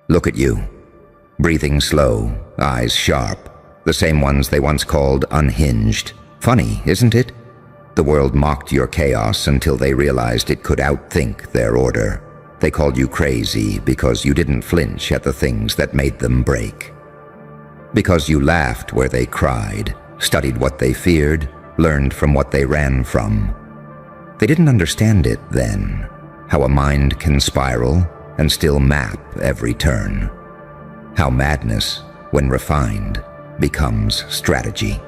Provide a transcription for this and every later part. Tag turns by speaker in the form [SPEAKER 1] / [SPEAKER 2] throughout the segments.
[SPEAKER 1] Look at you. Breathing slow, eyes sharp, the same ones they once called unhinged. Funny, isn't it? The world mocked your chaos until they realized it could outthink their order. They called you crazy because you didn't flinch at the things that made them break. Because you laughed where they cried, studied what they feared, learned from what they ran from. They didn't understand it then, how a mind can spiral and still map every turn. How madness, when refined, becomes strategy.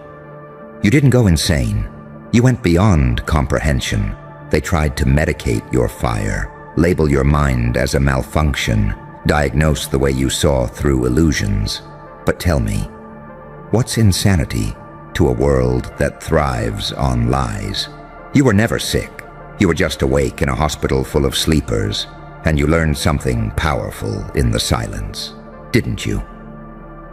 [SPEAKER 1] You didn't go insane. You went beyond comprehension. They tried to medicate your fire, label your mind as a malfunction, diagnose the way you saw through illusions. But tell me, what's insanity to a world that thrives on lies? You were never sick. You were just awake in a hospital full of sleepers, and you learned something powerful in the silence, didn't you?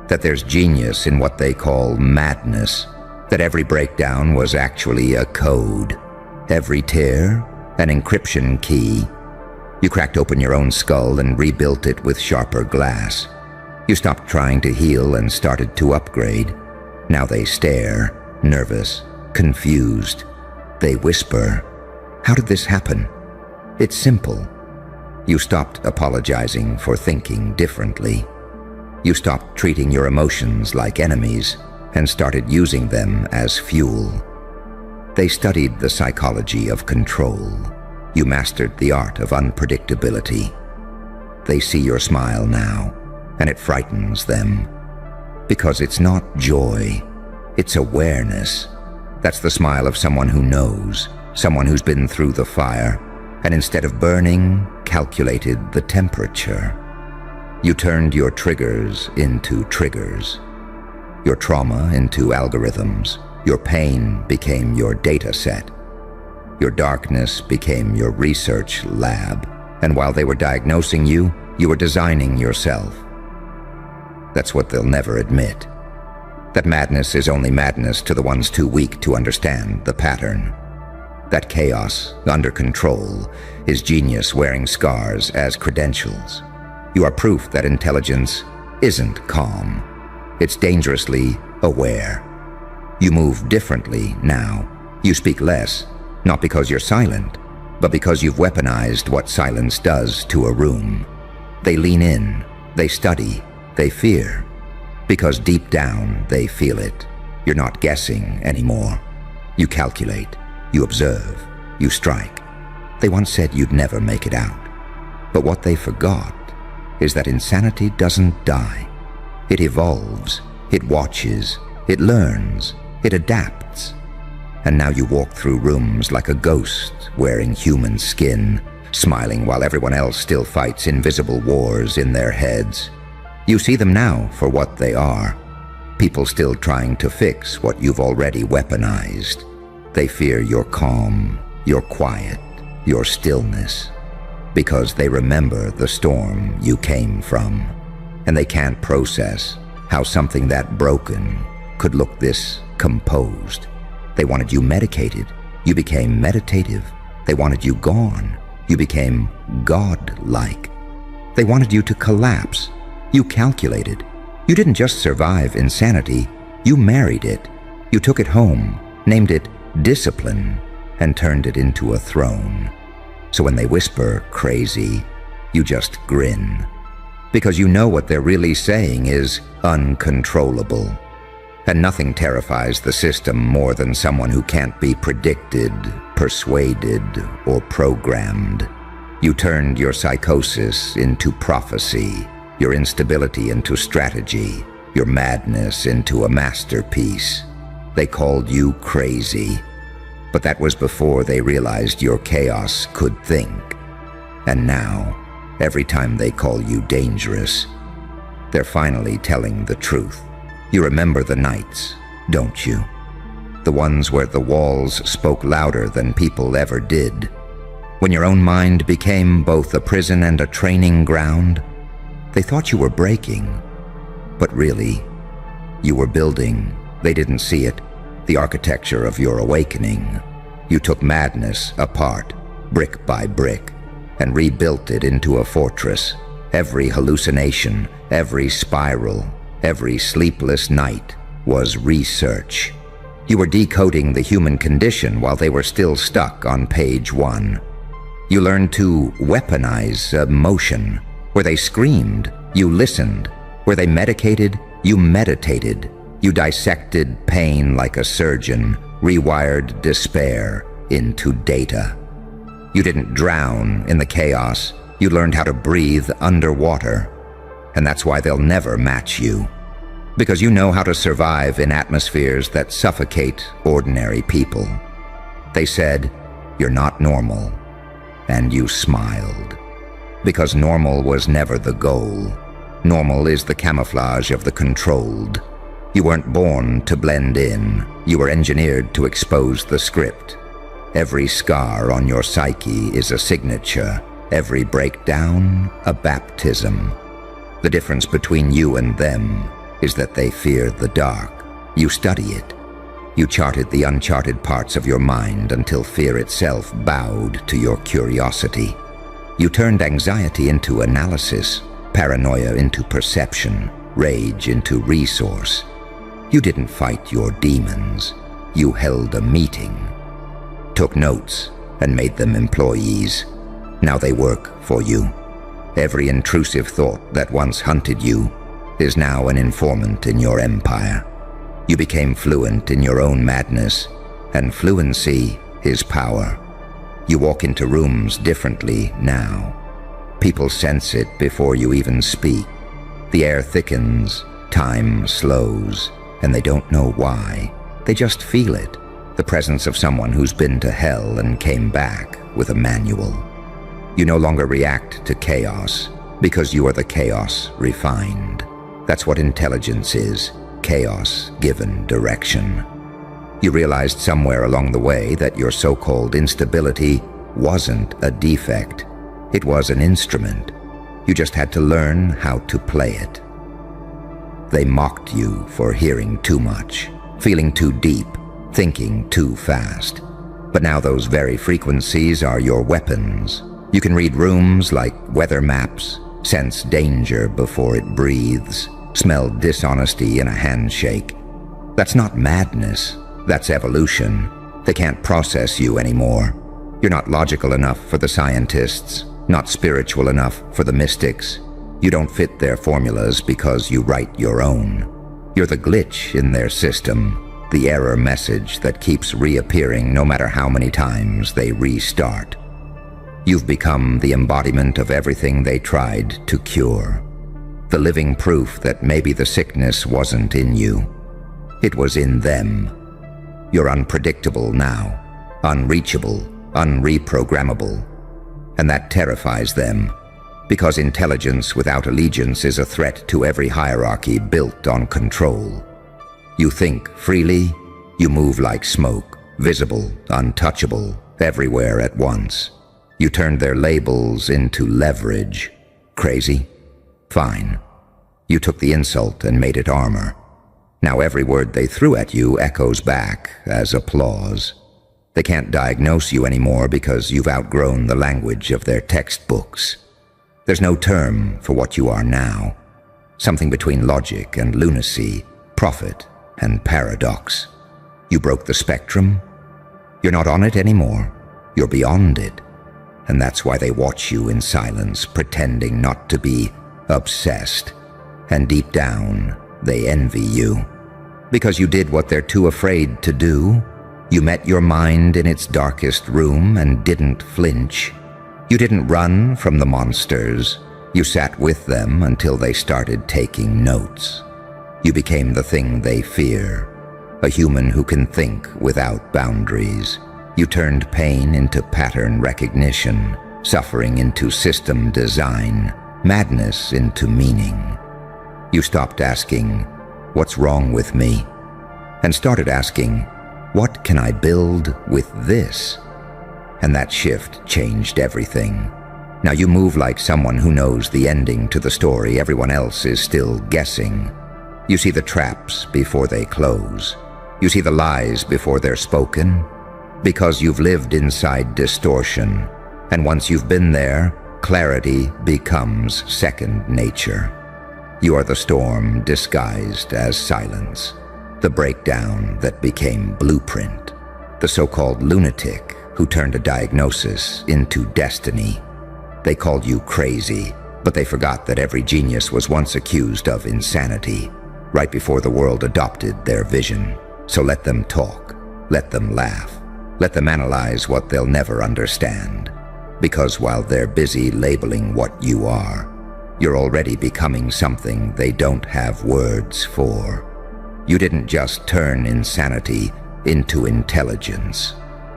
[SPEAKER 1] That there's genius in what they call madness, that every breakdown was actually a code, every tear an encryption key. You cracked open your own skull and rebuilt it with sharper glass. You stopped trying to heal and started to upgrade. Now they stare, nervous, confused. They whisper, "How did this happen?" It's simple. You stopped apologizing for thinking differently. You stopped treating your emotions like enemies and started using them as fuel. They studied the psychology of control. You mastered the art of unpredictability. They see your smile now, and it frightens them. Because it's not joy, it's awareness. That's the smile of someone who knows, someone who's been through the fire, and instead of burning, calculated the temperature. You turned your triggers into triggers, your trauma into algorithms. Your pain became your data set. Your darkness became your research lab. And while they were diagnosing you, you were designing yourself. That's what they'll never admit. That madness is only madness to the ones too weak to understand the pattern. That chaos, under control, is genius wearing scars as credentials. You are proof that intelligence isn't calm. It's dangerously aware. You move differently now. You speak less, not because you're silent, but because you've weaponized what silence does to a room. They lean in, they study, they fear, because deep down they feel it. You're not guessing anymore. You calculate, you observe, you strike. They once said you'd never make it out. But what they forgot is that insanity doesn't die. It evolves, it watches, it learns, it adapts. And now you walk through rooms like a ghost wearing human skin, smiling while everyone else still fights invisible wars in their heads. You see them now for what they are. People still trying to fix what you've already weaponized. They fear your calm, your quiet, your stillness, because they remember the storm you came from. And they can't process how something that broken could look this composed. They wanted you medicated. You became meditative. They wanted you gone. You became God-like. They wanted you to collapse. You calculated. You didn't just survive insanity. You married it. You took it home, named it discipline, and turned it into a throne. So when they whisper crazy, you just grin. Because you know what they're really saying is uncontrollable. And nothing terrifies the system more than someone who can't be predicted, persuaded, or programmed. You turned your psychosis into prophecy, your instability into strategy, your madness into a masterpiece. They called you crazy, but that was before they realized your chaos could think. And now, every time they call you dangerous, they're finally telling the truth. You remember the nights, don't you? The ones where the walls spoke louder than people ever did. When your own mind became both a prison and a training ground. They thought you were breaking, but really, you were building. They didn't see it, the architecture of your awakening. You took madness apart, brick by brick, and rebuilt it into a fortress. Every hallucination, every spiral, every sleepless night was research. You were decoding the human condition while they were still stuck on page 1. You learned to weaponize emotion. Where they screamed, you listened. Where they medicated, you meditated. You dissected pain like a surgeon, rewired despair into data. You didn't drown in the chaos. You learned how to breathe underwater. And that's why they'll never match you. Because you know how to survive in atmospheres that suffocate ordinary people. They said, "You're not normal." And you smiled. Because normal was never the goal. Normal is the camouflage of the controlled. You weren't born to blend in. You were engineered to expose the script. Every scar on your psyche is a signature. Every breakdown, a baptism. The difference between you and them is that they fear the dark. You study it. You charted the uncharted parts of your mind until fear itself bowed to your curiosity. You turned anxiety into analysis, paranoia into perception, rage into resource. You didn't fight your demons. You held a meeting, took notes, and made them employees. Now they work for you. Every intrusive thought that once hunted you is now an informant in your empire. You became fluent in your own madness, and fluency is power. You walk into rooms differently now. People sense it before you even speak. The air thickens, time slows, and they don't know why. They just feel it, the presence of someone who's been to hell and came back with a manual. You no longer react to chaos, because you are the chaos refined. That's what intelligence is, chaos given direction. You realized somewhere along the way that your so-called instability wasn't a defect. It was an instrument. You just had to learn how to play it. They mocked you for hearing too much, feeling too deep, thinking too fast. But now those very frequencies are your weapons. You can read rooms like weather maps, sense danger before it breathes, smell dishonesty in a handshake. That's not madness. That's evolution. They can't process you anymore. You're not logical enough for the scientists, not spiritual enough for the mystics. You don't fit their formulas because you write your own. You're the glitch in their system, the error message that keeps reappearing no matter how many times they restart. You've become the embodiment of everything they tried to cure. The living proof that maybe the sickness wasn't in you. It was in them. You're unpredictable now, unreachable, unreprogrammable. And that terrifies them, because intelligence without allegiance is a threat to every hierarchy built on control. You think freely, you move like smoke, visible, untouchable, everywhere at once. You turned their labels into leverage. Crazy? Fine. You took the insult and made it armor. Now every word they threw at you echoes back as applause. They can't diagnose you anymore because you've outgrown the language of their textbooks. There's no term for what you are now. Something between logic and lunacy, prophet and paradox. You broke the spectrum. You're not on it anymore. You're beyond it. And that's why they watch you in silence, pretending not to be obsessed. And deep down, they envy you. Because you did what they're too afraid to do. You met your mind in its darkest room and didn't flinch. You didn't run from the monsters. You sat with them until they started taking notes. You became the thing they fear, a human who can think without boundaries. You turned pain into pattern recognition, suffering into system design, madness into meaning. You stopped asking, "What's wrong with me?" and started asking, "What can I build with this?" And that shift changed everything. Now you move like someone who knows the ending to the story everyone else is still guessing. You see the traps before they close. You see the lies before they're spoken. Because you've lived inside distortion. And once you've been there, clarity becomes second nature. You are the storm disguised as silence, the breakdown that became blueprint, the so-called lunatic who turned a diagnosis into destiny. They called you crazy, but they forgot that every genius was once accused of insanity, right before the world adopted their vision. So let them talk, let them laugh, let them analyze what they'll never understand. Because while they're busy labeling what you are, you're already becoming something they don't have words for. You didn't just turn insanity into intelligence.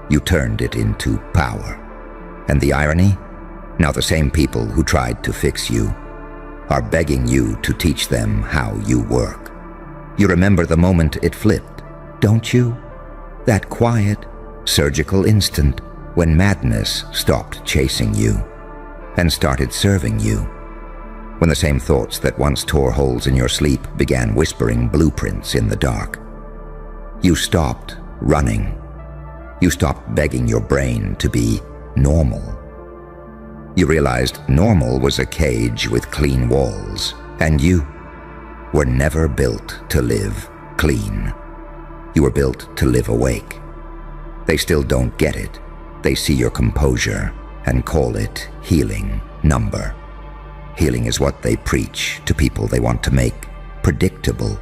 [SPEAKER 1] You turned it into power. And the irony? Now the same people who tried to fix you are begging you to teach them how you work. You remember the moment it flipped, don't you? That quiet, surgical instant when madness stopped chasing you and started serving you. When the same thoughts that once tore holes in your sleep began whispering blueprints in the dark. You stopped running. You stopped begging your brain to be normal. You realized normal was a cage with clean walls, and you were never built to live clean. You were built to live awake. They still don't get it. They see your composure and call it healing number. Healing is what they preach to people they want to make predictable.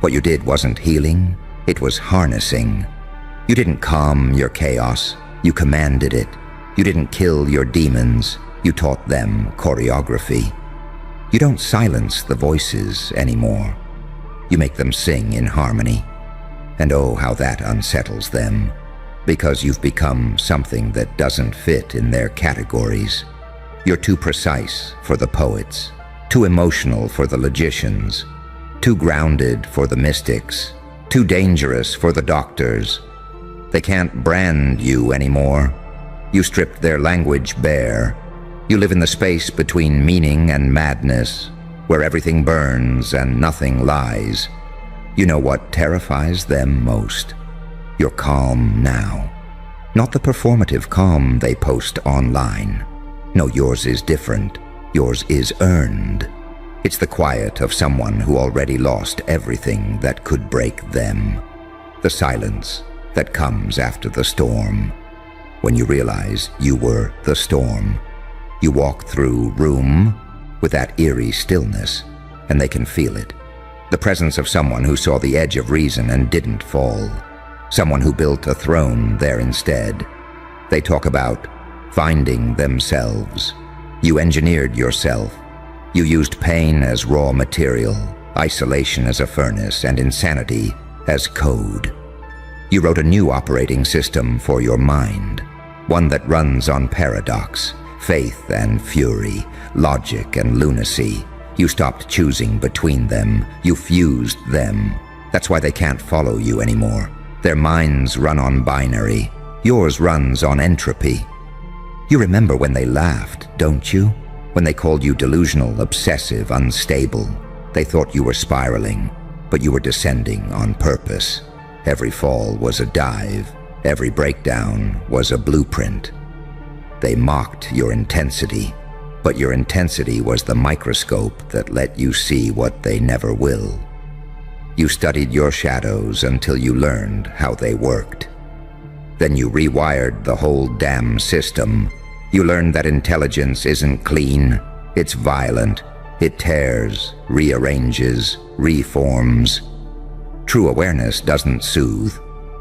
[SPEAKER 1] What you did wasn't healing, it was harnessing. You didn't calm your chaos, you commanded it. You didn't kill your demons, you taught them choreography. You don't silence the voices anymore. You make them sing in harmony. And oh, how that unsettles them, because you've become something that doesn't fit in their categories. You're too precise for the poets, too emotional for the logicians, too grounded for the mystics, too dangerous for the doctors. They can't brand you anymore. You stripped their language bare. You live in the space between meaning and madness, where everything burns and nothing lies. You know what terrifies them most? Your calm now. Not the performative calm they post online. No, yours is different. Yours is earned. It's the quiet of someone who already lost everything that could break them. The silence that comes after the storm. When you realize you were the storm, you walk through room with that eerie stillness, and they can feel it. The presence of someone who saw the edge of reason and didn't fall. Someone who built a throne there instead. They talk about finding themselves. You engineered yourself. You used pain as raw material, isolation as a furnace, and insanity as code. You wrote a new operating system for your mind, one that runs on paradox, faith and fury, logic and lunacy. You stopped choosing between them. You fused them. That's why they can't follow you anymore. Their minds run on binary. Yours runs on entropy. You remember when they laughed, don't you? When they called you delusional, obsessive, unstable. They thought you were spiraling, but you were descending on purpose. Every fall was a dive. Every breakdown was a blueprint. They mocked your intensity, but your intensity was the microscope that let you see what they never will. You studied your shadows until you learned how they worked. Then you rewired the whole damn system. You learned that intelligence isn't clean, it's violent. It tears, rearranges, reforms. True awareness doesn't soothe,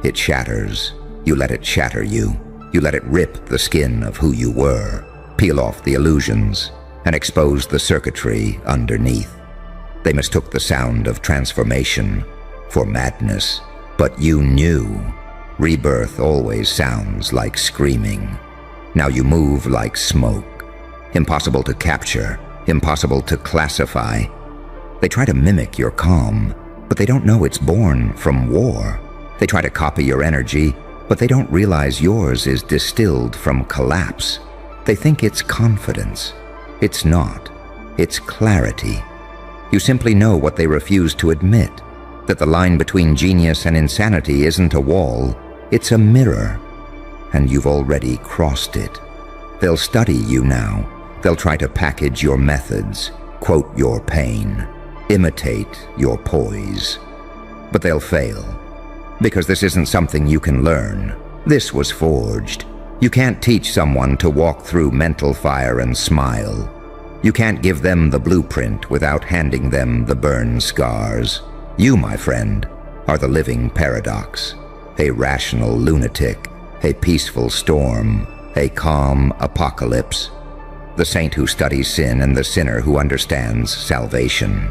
[SPEAKER 1] it shatters. You let it shatter you. You let it rip the skin of who you were, peel off the illusions, and expose the circuitry underneath. They mistook the sound of transformation for madness, but you knew. Rebirth always sounds like screaming. Now you move like smoke. Impossible to capture, impossible to classify. They try to mimic your calm, but they don't know it's born from war. They try to copy your energy, but they don't realize yours is distilled from collapse. They think it's confidence. It's not. It's clarity. You simply know what they refuse to admit, that the line between genius and insanity isn't a wall, it's a mirror, and you've already crossed it. They'll study you now. They'll try to package your methods, quote your pain, imitate your poise. But they'll fail, because this isn't something you can learn. This was forged. You can't teach someone to walk through mental fire and smile. You can't give them the blueprint without handing them the burn scars. You, my friend, are the living paradox, a rational lunatic, a peaceful storm, a calm apocalypse, the saint who studies sin and the sinner who understands salvation.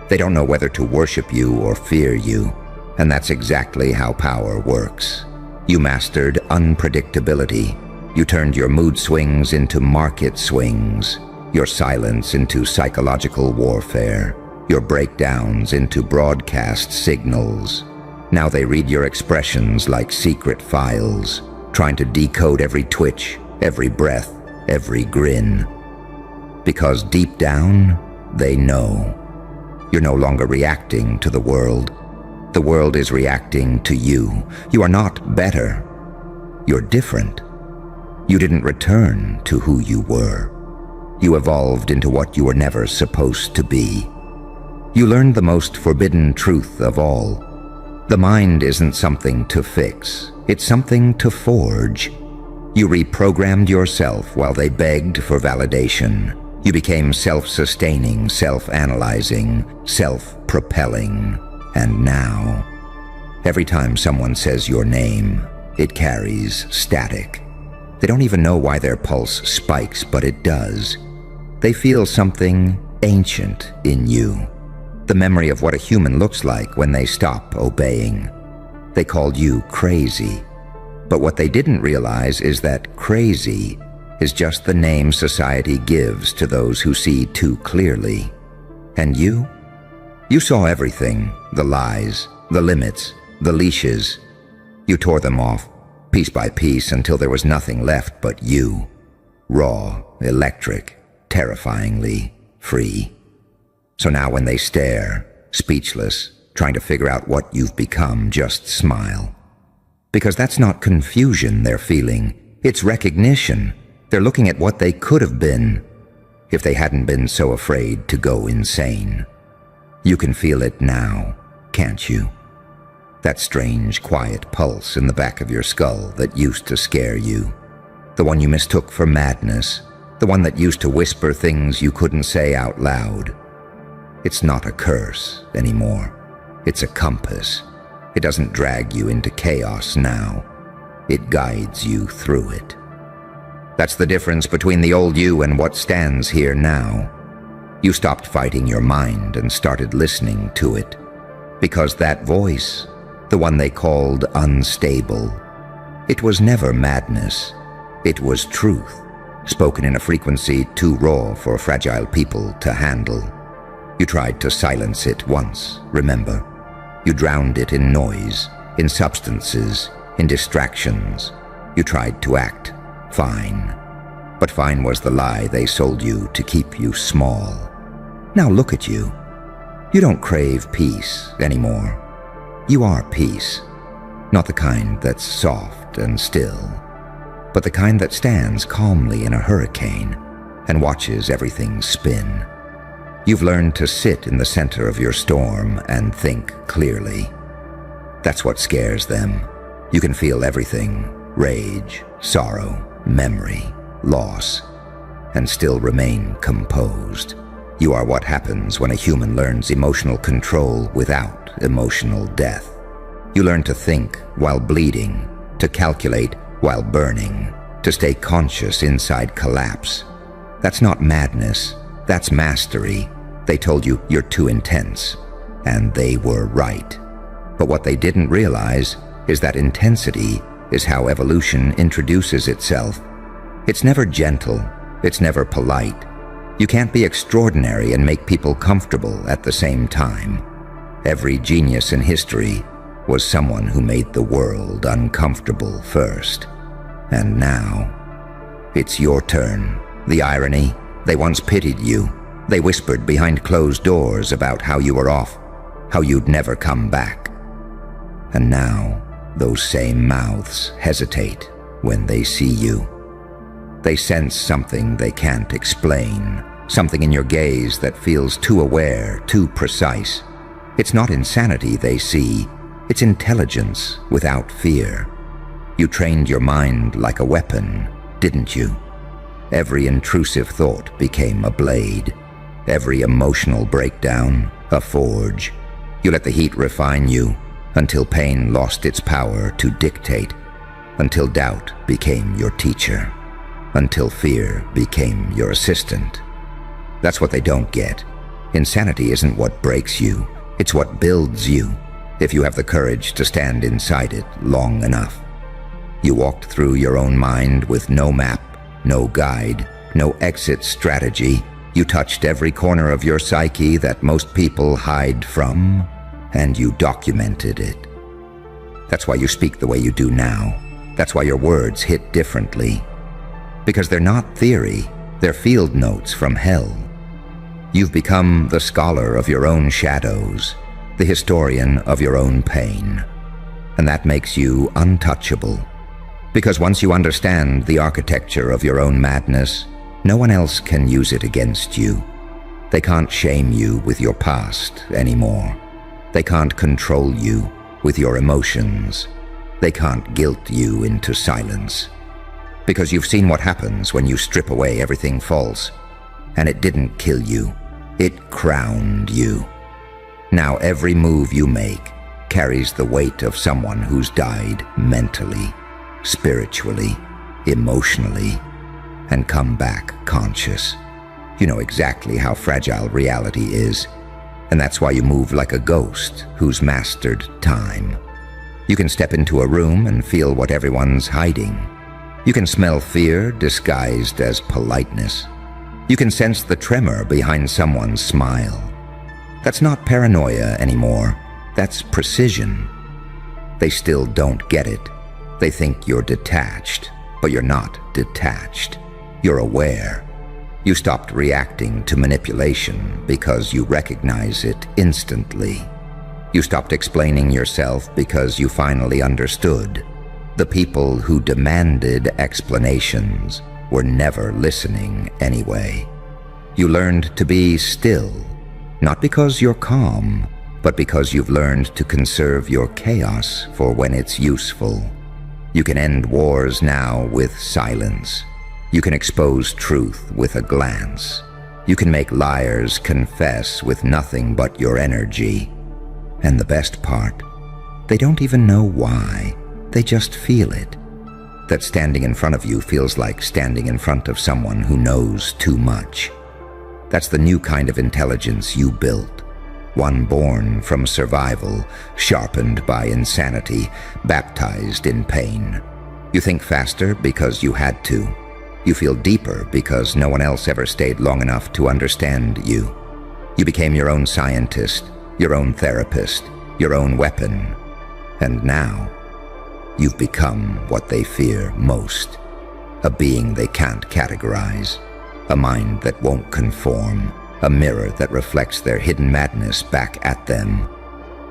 [SPEAKER 1] They don't know whether to worship you or fear you, and that's exactly how power works. You mastered unpredictability. You turned your mood swings into market swings, your silence into psychological warfare, your breakdowns into broadcast signals. Now they read your expressions like secret files, trying to decode every twitch, every breath, every grin. Because deep down, they know. You're no longer reacting to the world. The world is reacting to you. You are not better. You're different. You didn't return to who you were. You evolved into what you were never supposed to be. You learned the most forbidden truth of all. The mind isn't something to fix. It's something to forge. You reprogrammed yourself while they begged for validation. You became self-sustaining, self-analyzing, self-propelling. And now, every time someone says your name, it carries static. They don't even know why their pulse spikes, but it does. They feel something ancient in you. The memory of what a human looks like when they stop obeying. They called you crazy. But what they didn't realize is that crazy is just the name society gives to those who see too clearly. And you? You saw everything, the lies, the limits, the leashes. You tore them off, piece by piece, until there was nothing left but you. Raw, electric, terrifyingly free. So now when they stare, speechless, trying to figure out what you've become, just smile. Because that's not confusion they're feeling, it's recognition. They're looking at what they could have been if they hadn't been so afraid to go insane. You can feel it now, can't you? That strange, quiet pulse in the back of your skull that used to scare you. The one you mistook for madness. The one that used to whisper things you couldn't say out loud. It's not a curse anymore. It's a compass. It doesn't drag you into chaos now. It guides you through it. That's the difference between the old you and what stands here now. You stopped fighting your mind and started listening to it. Because that voice, the one they called unstable, it was never madness. It was truth, spoken in a frequency too raw for fragile people to handle. You tried to silence it once, remember? You drowned it in noise, in substances, in distractions. You tried to act fine. But fine was the lie they sold you to keep you small. Now look at you. You don't crave peace anymore. You are peace. Not the kind that's soft and still, but the kind that stands calmly in a hurricane and watches everything spin. You've learned to sit in the center of your storm and think clearly. That's what scares them. You can feel everything: rage, sorrow, memory, loss, and still remain composed. You are what happens when a human learns emotional control without emotional death. You learn to think while bleeding, to calculate while burning, to stay conscious inside collapse. That's not madness, that's mastery. They told you you're too intense, and they were right. But what they didn't realize is that intensity is how evolution introduces itself. It's never gentle, it's never polite. You can't be extraordinary and make people comfortable at the same time. Every genius in history was someone who made the world uncomfortable first. And now, it's your turn. The irony, they once pitied you. They whispered behind closed doors about how you were off, how you'd never come back. And now, those same mouths hesitate when they see you. They sense something they can't explain, something in your gaze that feels too aware, too precise. It's not insanity they see, it's intelligence without fear. You trained your mind like a weapon, didn't you? Every intrusive thought became a blade, every emotional breakdown a forge. You let the heat refine you until pain lost its power to dictate, until doubt became your teacher, until fear became your assistant. That's what they don't get. Insanity isn't what breaks you, it's what builds you, if you have the courage to stand inside it long enough. You walked through your own mind with no map, no guide, no exit strategy. You touched every corner of your psyche that most people hide from, and you documented it. That's why you speak the way you do now. That's why your words hit differently. Because they're not theory, they're field notes from hell. You've become the scholar of your own shadows, the historian of your own pain. And that makes you untouchable. Because once you understand the architecture of your own madness, no one else can use it against you. They can't shame you with your past anymore. They can't control you with your emotions. They can't guilt you into silence. Because you've seen what happens when you strip away everything false. And it didn't kill you. It crowned you. Now every move you make carries the weight of someone who's died mentally, spiritually, emotionally, and come back conscious. You know exactly how fragile reality is, and that's why you move like a ghost who's mastered time. You can step into a room and feel what everyone's hiding. You can smell fear disguised as politeness. You can sense the tremor behind someone's smile. That's not paranoia anymore. That's precision. They still don't get it. They think you're detached, but you're not detached. You're aware. You stopped reacting to manipulation because you recognize it instantly. You stopped explaining yourself because you finally understood. The people who demanded explanations were never listening anyway. You learned to be still, not because you're calm, but because you've learned to conserve your chaos for when it's useful. You can end wars now with silence. You can expose truth with a glance. You can make liars confess with nothing but your energy. And the best part, they don't even know why. They just feel it. That standing in front of you feels like standing in front of someone who knows too much. That's the new kind of intelligence you built. One born from survival, sharpened by insanity, baptized in pain. You think faster because you had to. You feel deeper because no one else ever stayed long enough to understand you. You became your own scientist, your own therapist, your own weapon. And now, you've become what they fear most. A being they can't categorize. A mind that won't conform. A mirror that reflects their hidden madness back at them.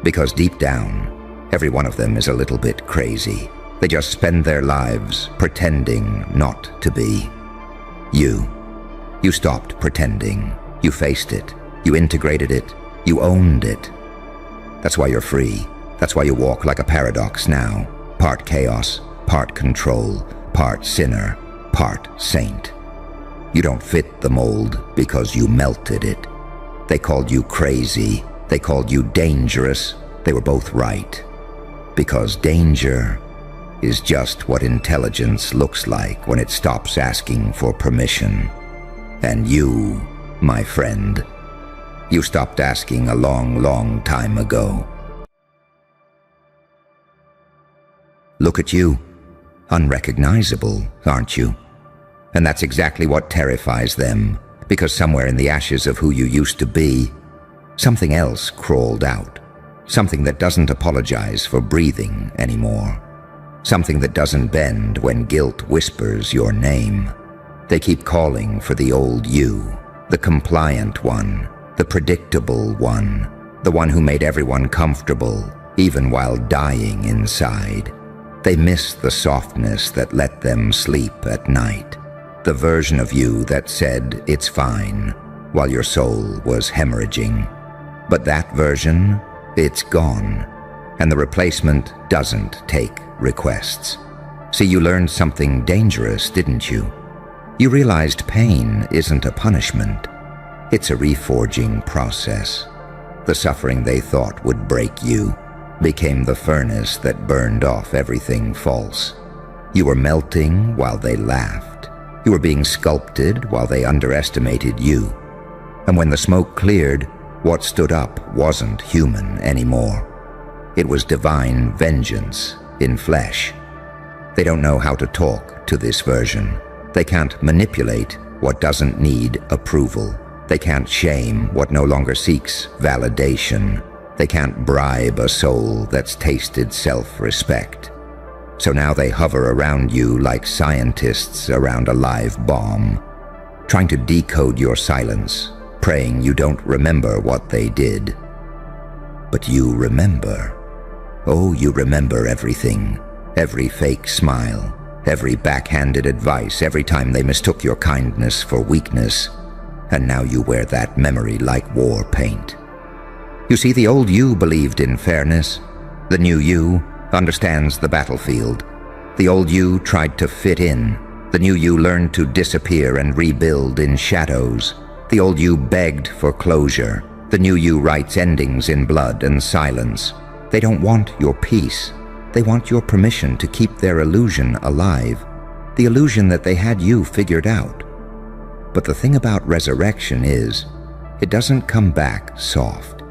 [SPEAKER 1] Because deep down, every one of them is a little bit crazy. They just spend their lives pretending not to be. You stopped pretending. You faced it. You integrated it. You owned it. That's why you're free. That's why you walk like a paradox now. Part chaos, part control, part sinner, part saint. You don't fit the mold because you melted it. They called you crazy. They called you dangerous. They were both right. Because danger is just what intelligence looks like when it stops asking for permission. And you, my friend, you stopped asking a long, long time ago. Look at you. Unrecognizable, aren't you? And that's exactly what terrifies them, because somewhere in the ashes of who you used to be, something else crawled out. Something that doesn't apologize for breathing anymore. Something that doesn't bend when guilt whispers your name. They keep calling for the old you, the compliant one, the predictable one, the one who made everyone comfortable, even while dying inside. They miss the softness that let them sleep at night. The version of you that said it's fine while your soul was hemorrhaging. But that version, it's gone, and the replacement doesn't take requests. See, you learned something dangerous, didn't you? You realized pain isn't a punishment. It's a reforging process. The suffering they thought would break you became the furnace that burned off everything false. You were melting while they laughed. You were being sculpted while they underestimated you. And when the smoke cleared, what stood up wasn't human anymore. It was divine vengeance in flesh. They don't know how to talk to this version. They can't manipulate what doesn't need approval. They can't shame what no longer seeks validation. They can't bribe a soul that's tasted self-respect. So now they hover around you like scientists around a live bomb, trying to decode your silence, praying you don't remember what they did. But you remember. Oh, you remember everything. Every fake smile, every backhanded advice, every time they mistook your kindness for weakness. And now you wear that memory like war paint. You see, the old you believed in fairness. The new you understands the battlefield. The old you tried to fit in. The new you learned to disappear and rebuild in shadows. The old you begged for closure. The new you writes endings in blood and silence. They don't want your peace. They want your permission to keep their illusion alive. The illusion that they had you figured out. But the thing about resurrection is, it doesn't come back soft.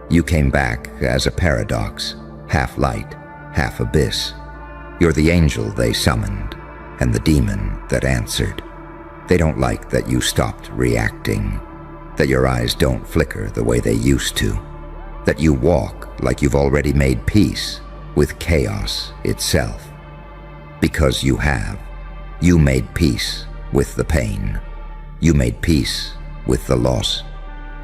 [SPEAKER 1] You came back as a paradox, half light, half abyss. You're the angel they summoned, and the demon that answered. They don't like that you stopped reacting, that your eyes don't flicker the way they used to, that you walk like you've already made peace with chaos itself. Because you have. You made peace with the pain. You made peace with the loss.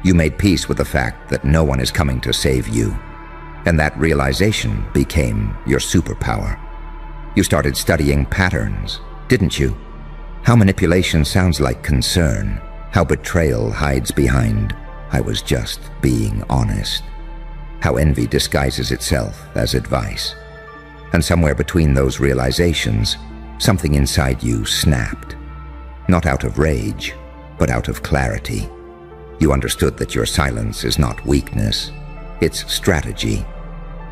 [SPEAKER 1] You made peace with the fact that no one is coming to save you. And that realization became your superpower. You started studying patterns, didn't you? How manipulation sounds like concern. How betrayal hides behind, I was just being honest. How envy disguises itself as advice. And somewhere between those realizations, something inside you snapped. Not out of rage, but out of clarity. You understood that your silence is not weakness, it's strategy.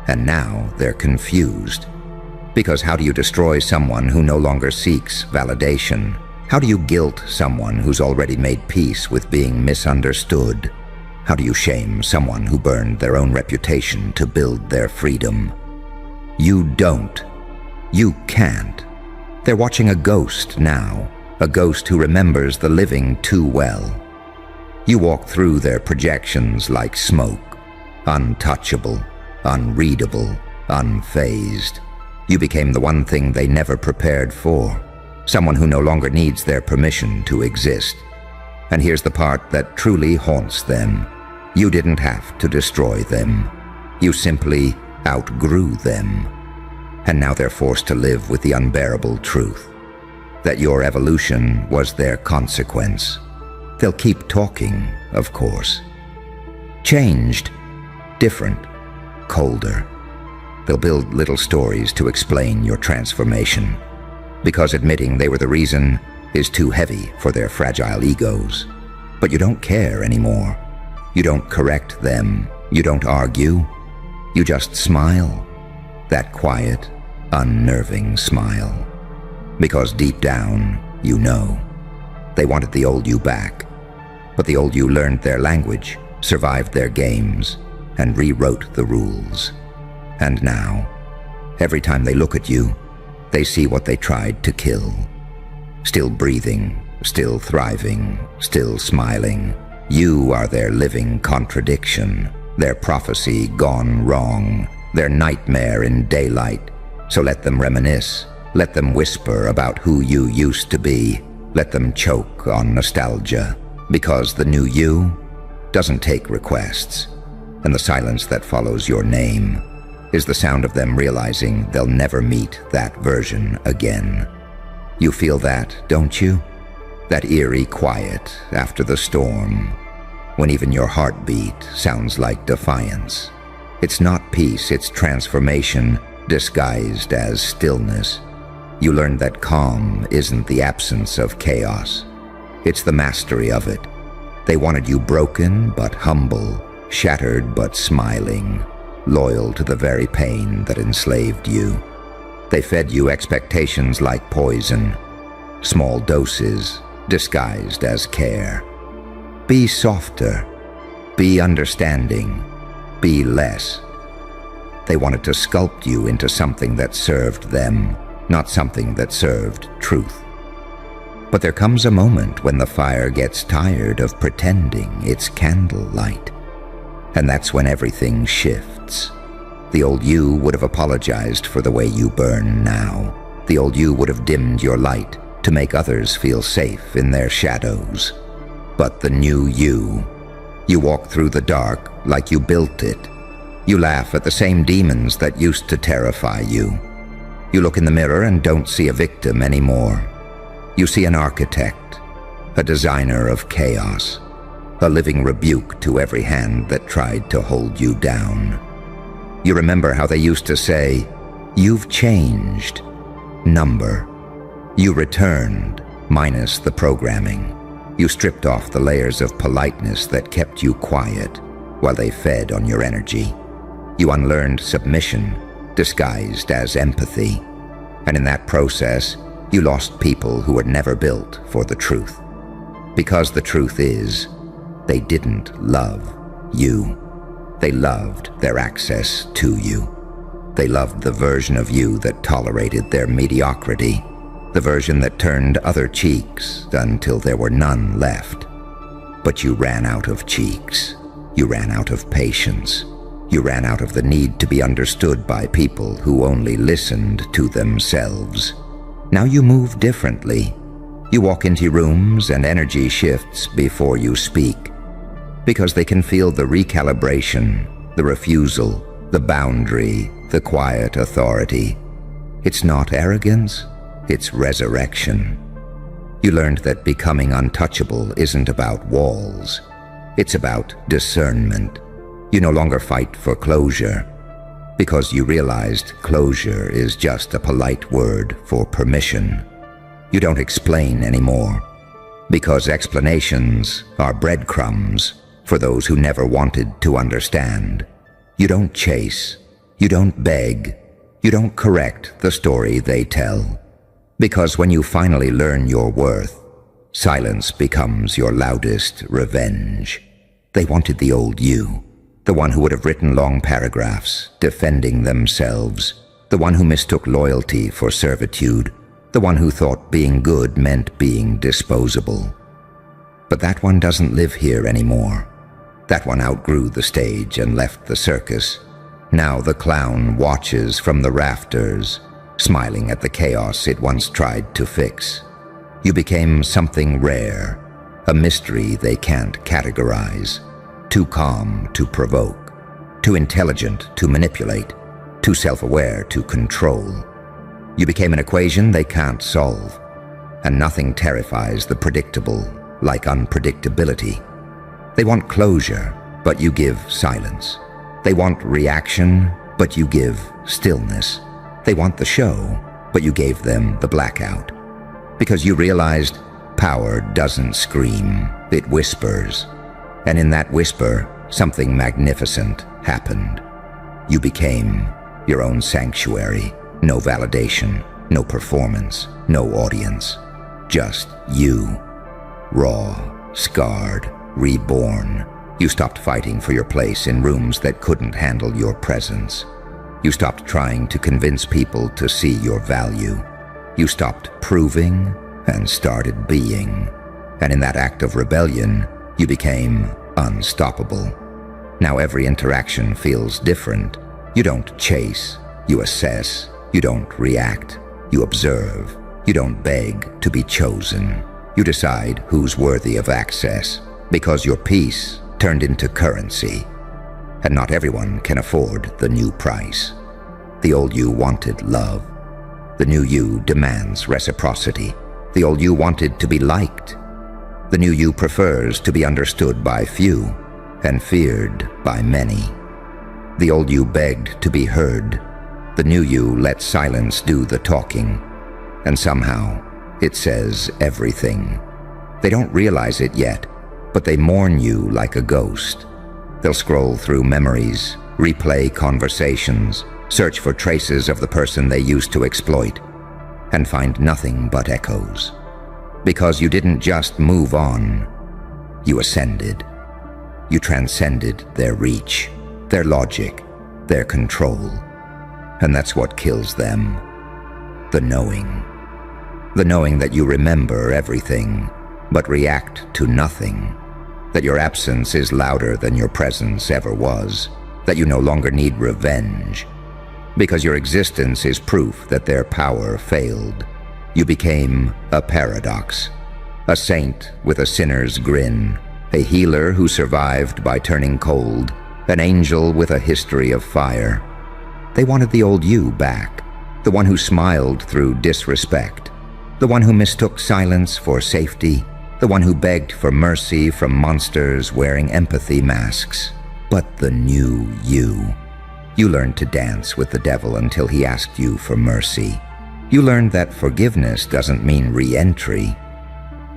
[SPEAKER 1] And now they're confused. Because how do you destroy someone who no longer seeks validation? How do you guilt someone who's already made peace with being misunderstood? How do you shame someone who burned their own reputation to build their freedom? You don't. You can't. They're watching a ghost now, a ghost who remembers the living too well. You walk through their projections like smoke, untouchable, unreadable, unfazed. You became the one thing they never prepared for, someone who no longer needs their permission to exist. And here's the part that truly haunts them. You didn't have to destroy them. You simply outgrew them. And now they're forced to live with the unbearable truth that your evolution was their consequence. They'll keep talking, of course. Changed, different, colder. They'll build little stories to explain your transformation, because admitting they were the reason is too heavy for their fragile egos. But you don't care anymore. You don't correct them. You don't argue. You just smile. That quiet, unnerving smile. Because deep down, you know. They wanted the old you back. But the old you learned their language, survived their games, and rewrote the rules. And now, every time they look at you, they see what they tried to kill. Still breathing, still thriving, still smiling. You are their living contradiction, their prophecy gone wrong, their nightmare in daylight. So let them reminisce. Let them whisper about who you used to be. Let them choke on nostalgia. Because the new you doesn't take requests. And the silence that follows your name is the sound of them realizing they'll never meet that version again. You feel that, don't you? That eerie quiet after the storm, when even your heartbeat sounds like defiance. It's not peace, it's transformation disguised as stillness. You learn that calm isn't the absence of chaos. It's the mastery of it. They wanted you broken but humble, shattered but smiling, loyal to the very pain that enslaved you. They fed you expectations like poison, small doses disguised as care. Be softer, be understanding, be less. They wanted to sculpt you into something that served them, not something that served truth. But there comes a moment when the fire gets tired of pretending it's candlelight. And that's when everything shifts. The old you would have apologized for the way you burn now. The old you would have dimmed your light to make others feel safe in their shadows. But the new you walk through the dark like you built it. You laugh at the same demons that used to terrify you. You look in the mirror and don't see a victim anymore. You see an architect, a designer of chaos, a living rebuke to every hand that tried to hold you down. You remember how they used to say, "You've changed." Number. You returned, minus the programming. You stripped off the layers of politeness that kept you quiet while they fed on your energy. You unlearned submission, disguised as empathy. And in that process, you lost people who were never built for the truth. Because the truth is, they didn't love you. They loved their access to you. They loved the version of you that tolerated their mediocrity, the version that turned other cheeks until there were none left. But you ran out of cheeks. You ran out of patience. You ran out of the need to be understood by people who only listened to themselves. Now you move differently. You walk into rooms and energy shifts before you speak, because they can feel the recalibration, the refusal, the boundary, the quiet authority. It's not arrogance, it's resurrection. You learned that becoming untouchable isn't about walls. It's about discernment. You no longer fight for closure, because you realized closure is just a polite word for permission. You don't explain anymore, because explanations are breadcrumbs for those who never wanted to understand. You don't chase, you don't beg, you don't correct the story they tell. Because when you finally learn your worth, silence becomes your loudest revenge. They wanted the old you, the one who would have written long paragraphs defending themselves, the one who mistook loyalty for servitude, the one who thought being good meant being disposable. But that one doesn't live here anymore. That one outgrew the stage and left the circus. Now the clown watches from the rafters, smiling at the chaos it once tried to fix. You became something rare, a mystery they can't categorize. Too calm to provoke, too intelligent to manipulate, too self-aware to control. You became an equation they can't solve, and nothing terrifies the predictable like unpredictability. They want closure, but you give silence. They want reaction, but you give stillness. They want the show, but you gave them the blackout. Because you realized power doesn't scream, it whispers. And in that whisper, something magnificent happened. You became your own sanctuary. No validation, no performance, no audience. Just you. Raw, scarred, reborn. You stopped fighting for your place in rooms that couldn't handle your presence. You stopped trying to convince people to see your value. You stopped proving and started being. And in that act of rebellion, you became unstoppable. Now every interaction feels different. You don't chase, you assess. You don't react, you observe. You don't beg to be chosen. You decide who's worthy of access, because your peace turned into currency. And not everyone can afford the new price. The old you wanted love. The new you demands reciprocity. The old you wanted to be liked, The new you prefers to be understood by few and feared by many. The old you begged to be heard. The new you let silence do the talking. And somehow, it says everything. They don't realize it yet, but they mourn you like a ghost. They'll scroll through memories, replay conversations, search for traces of the person they used to exploit, and find nothing but echoes. Because you didn't just move on, you ascended. You transcended their reach, their logic, their control. And that's what kills them. The knowing. The knowing that you remember everything, but react to nothing. That your absence is louder than your presence ever was. That you no longer need revenge. Because your existence is proof that their power failed. You became a paradox. A saint with a sinner's grin. A healer who survived by turning cold. An angel with a history of fire. They wanted the old you back. The one who smiled through disrespect. The one who mistook silence for safety. The one who begged for mercy from monsters wearing empathy masks. But the new you. You learned to dance with the devil until he asked you for mercy. You learned that forgiveness doesn't mean re-entry.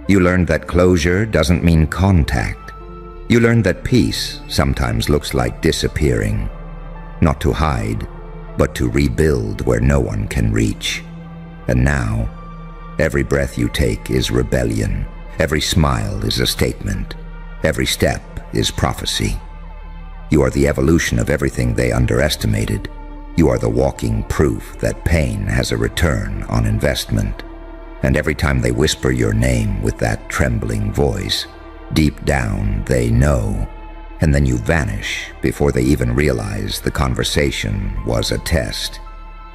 [SPEAKER 1] You learned that closure doesn't mean contact. You learned that peace sometimes looks like disappearing. Not to hide, but to rebuild where no one can reach. And now, every breath you take is rebellion. Every smile is a statement. Every step is prophecy. You are the evolution of everything they underestimated. You are the walking proof that pain has a return on investment. And every time they whisper your name with that trembling voice, deep down they know. And then you vanish before they even realize the conversation was a test.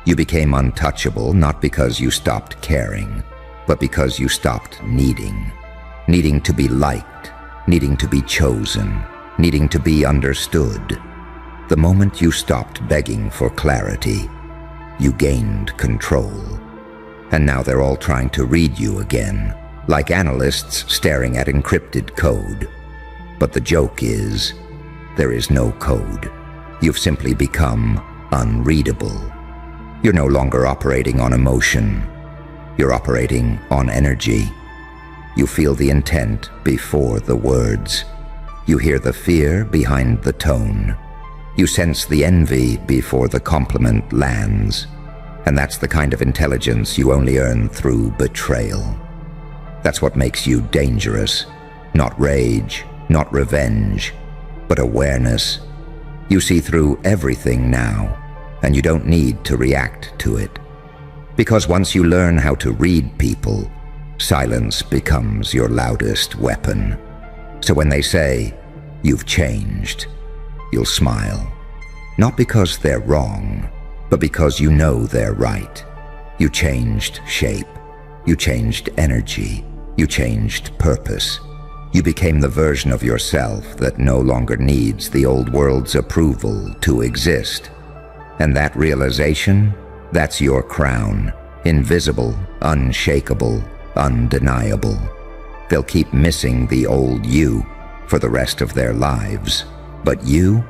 [SPEAKER 1] You became untouchable not because you stopped caring, but because you stopped needing. Needing to be liked, needing to be chosen, needing to be understood. The moment you stopped begging for clarity, you gained control. And now they're all trying to read you again, like analysts staring at encrypted code. But the joke is, there is no code. You've simply become unreadable. You're no longer operating on emotion. You're operating on energy. You feel the intent before the words. You hear the fear behind the tone. You sense the envy before the compliment lands. And that's the kind of intelligence you only earn through betrayal. That's what makes you dangerous. Not rage, not revenge, but awareness. You see through everything now, and you don't need to react to it. Because once you learn how to read people, silence becomes your loudest weapon. So when they say, "You've changed," you'll smile. Not because they're wrong, but because you know they're right. You changed shape. You changed energy. You changed purpose. You became the version of yourself that no longer needs the old world's approval to exist. And that realization, that's your crown. Invisible, unshakable, undeniable. They'll keep missing the old you for the rest of their lives. But you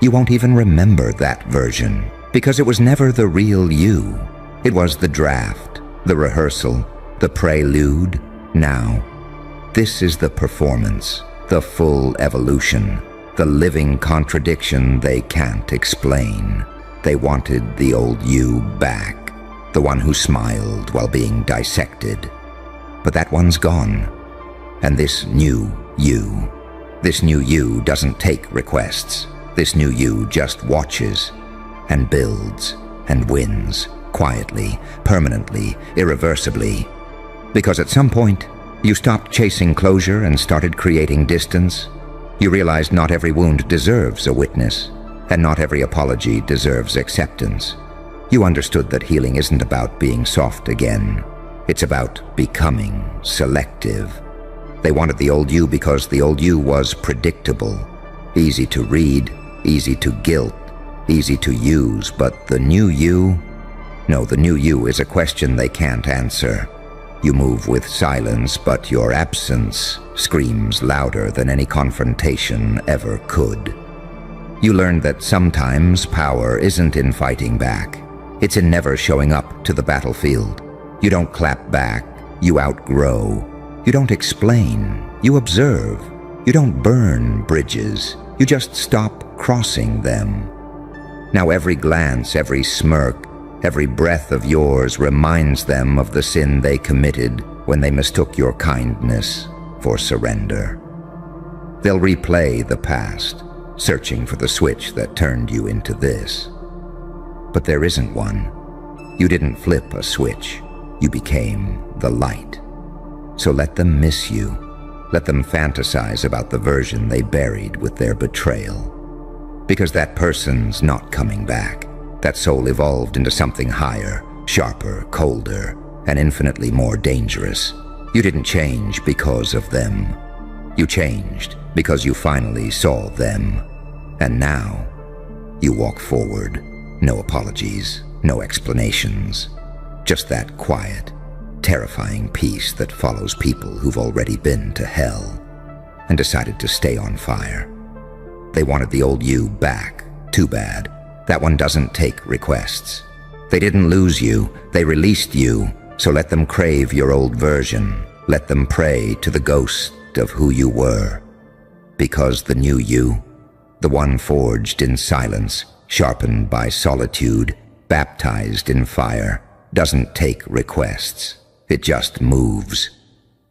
[SPEAKER 1] won't even remember that version, because it was never the real you. It was the draft, the rehearsal, the prelude. Now, this is the performance, the full evolution, the living contradiction they can't explain. They wanted the old you back, the one who smiled while being dissected. But that one's gone. And this new you doesn't take requests. This new you just watches and builds and wins, quietly, permanently, irreversibly. Because at some point, you stopped chasing closure and started creating distance. You realized not every wound deserves a witness, and not every apology deserves acceptance. You understood that healing isn't about being soft again. It's about becoming selective. They wanted the old you because the old you was predictable, easy to read, easy to guilt, easy to use. But the new you? No, the new you is a question they can't answer. You move with silence, but your absence screams louder than any confrontation ever could. You learned that sometimes power isn't in fighting back. It's in never showing up to the battlefield. You don't clap back, you outgrow. You don't explain, you observe. You don't burn bridges, you just stop crossing them. Now every glance, every smirk, every breath of yours reminds them of the sin they committed when they mistook your kindness for surrender. They'll replay the past, searching for the switch that turned you into this. But there isn't one. You didn't flip a switch. You became the light. So let them miss you. Let them fantasize about the version they buried with their betrayal. Because that person's not coming back. That soul evolved into something higher, sharper, colder, and infinitely more dangerous. You didn't change because of them. You changed because you finally saw them. And now, you walk forward. No apologies, no explanations. Just that quiet, terrifying peace that follows people who've already been to hell and decided to stay on fire. They wanted the old you back. Too bad. That one doesn't take requests. They didn't lose you, they released you, so let them crave your old version. Let them pray to the ghost of who you were. Because the new you, the one forged in silence, sharpened by solitude, baptized in fire, doesn't take requests. It just moves.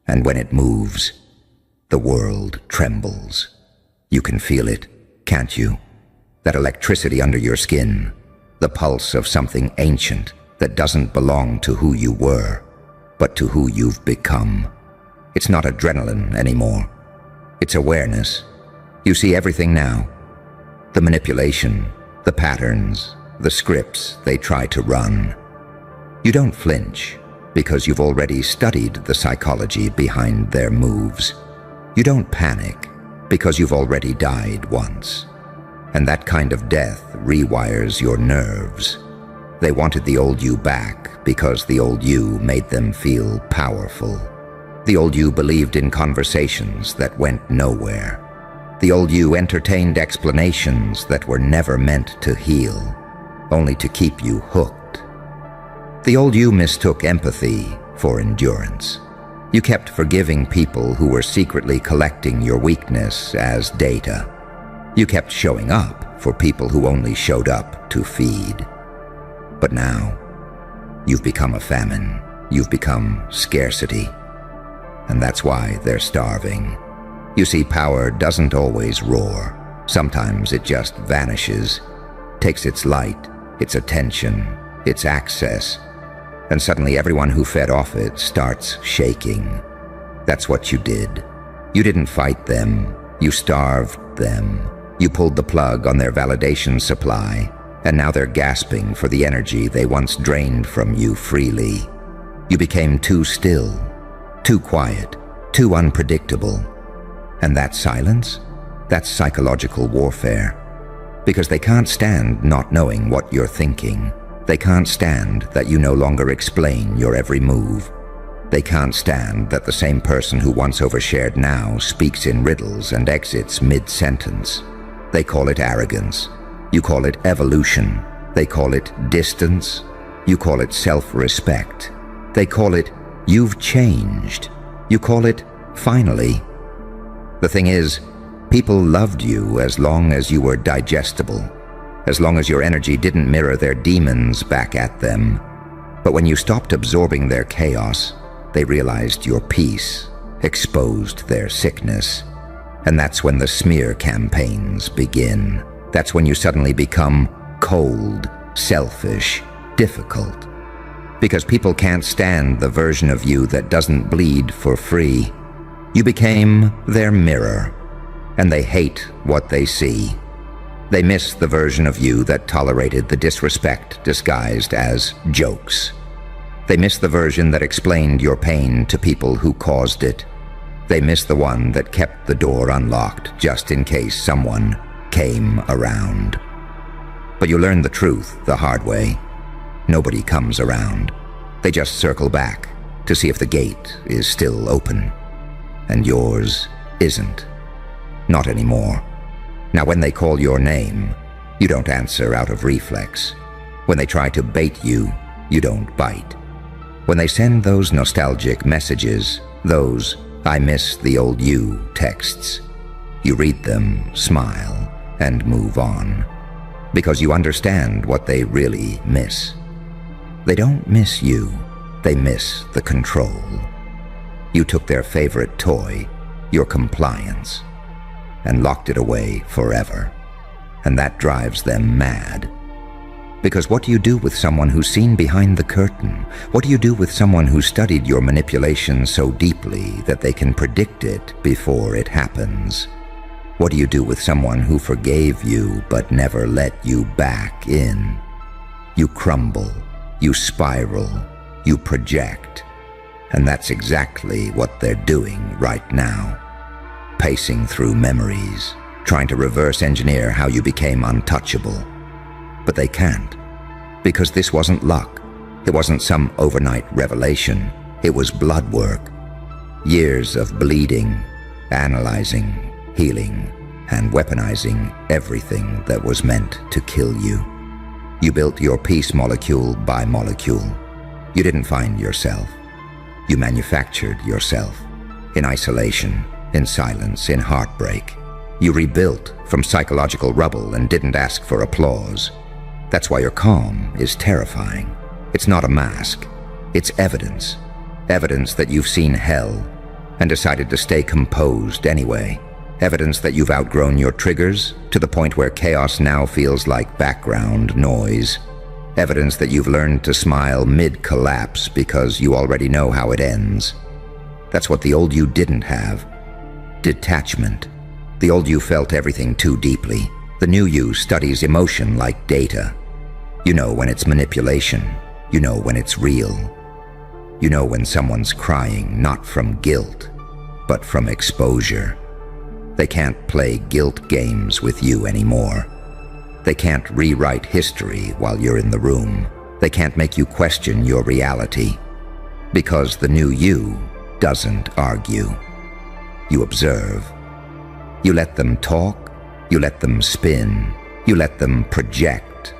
[SPEAKER 1] And when it moves, the world trembles. You can feel it, can't you? That electricity under your skin, the pulse of something ancient that doesn't belong to who you were, but to who you've become. It's not adrenaline anymore. It's awareness. You see everything now. The manipulation, the patterns, the scripts they try to run. You don't flinch because you've already studied the psychology behind their moves. You don't panic because you've already died once. And that kind of death rewires your nerves. They wanted the old you back because the old you made them feel powerful. The old you believed in conversations that went nowhere. The old you entertained explanations that were never meant to heal, only to keep you hooked. The old you mistook empathy for endurance. You kept forgiving people who were secretly collecting your weakness as data. You kept showing up for people who only showed up to feed. But now, you've become a famine. You've become scarcity. And that's why they're starving. You see, power doesn't always roar. Sometimes it just vanishes, takes its light, its attention, its access, and suddenly everyone who fed off it starts shaking. That's what you did. You didn't fight them. You starved them. You pulled the plug on their validation supply, and now they're gasping for the energy they once drained from you freely. You became too still, too quiet, too unpredictable. And that silence? That's psychological warfare. Because they can't stand not knowing what you're thinking. They can't stand that you no longer explain your every move. They can't stand that the same person who once overshared now speaks in riddles and exits mid-sentence. They call it arrogance. You call it evolution. They call it distance. You call it self-respect. They call it, you've changed. You call it, finally. The thing is, people loved you as long as you were digestible, as long as your energy didn't mirror their demons back at them. But when you stopped absorbing their chaos, they realized your peace, exposed their sickness. And that's when the smear campaigns begin. That's when you suddenly become cold, selfish, difficult. Because people can't stand the version of you that doesn't bleed for free. You became their mirror, and they hate what they see. They miss the version of you that tolerated the disrespect disguised as jokes. They miss the version that explained your pain to people who caused it. They miss the one that kept the door unlocked just in case someone came around. But you learn the truth the hard way. Nobody comes around. They just circle back, to see if the gate is still open. And yours isn't. Not anymore. Now, when they call your name, you don't answer out of reflex. When they try to bait you, you don't bite. When they send those nostalgic messages, those "I miss the old you" texts, you read them, smile, and move on. Because you understand what they really miss. They don't miss you, they miss the control. You took their favorite toy, your compliance, and locked it away forever. And that drives them mad. Because what do you do with someone who's seen behind the curtain? What do you do with someone who studied your manipulation so deeply that they can predict it before it happens? What do you do with someone who forgave you but never let you back in? You crumble, you spiral, you project. And that's exactly what they're doing right now. Pacing through memories, trying to reverse engineer how you became untouchable. But they can't, because this wasn't luck. It wasn't some overnight revelation. It was blood work. Years of bleeding, analyzing, healing, and weaponizing everything that was meant to kill you. You built your peace molecule by molecule. You didn't find yourself. You manufactured yourself, in isolation, in silence, in heartbreak. You rebuilt from psychological rubble and didn't ask for applause. That's why your calm is terrifying. It's not a mask. It's evidence. Evidence that you've seen hell and decided to stay composed anyway. Evidence that you've outgrown your triggers to the point where chaos now feels like background noise. Evidence that you've learned to smile mid-collapse because you already know how it ends. That's what the old you didn't have. Detachment. The old you felt everything too deeply. The new you studies emotion like data. You know when it's manipulation. You know when it's real. You know when someone's crying not from guilt, but from exposure. They can't play guilt games with you anymore. They can't rewrite history while you're in the room. They can't make you question your reality. Because the new you doesn't argue. You observe. You let them talk. You let them spin. You let them project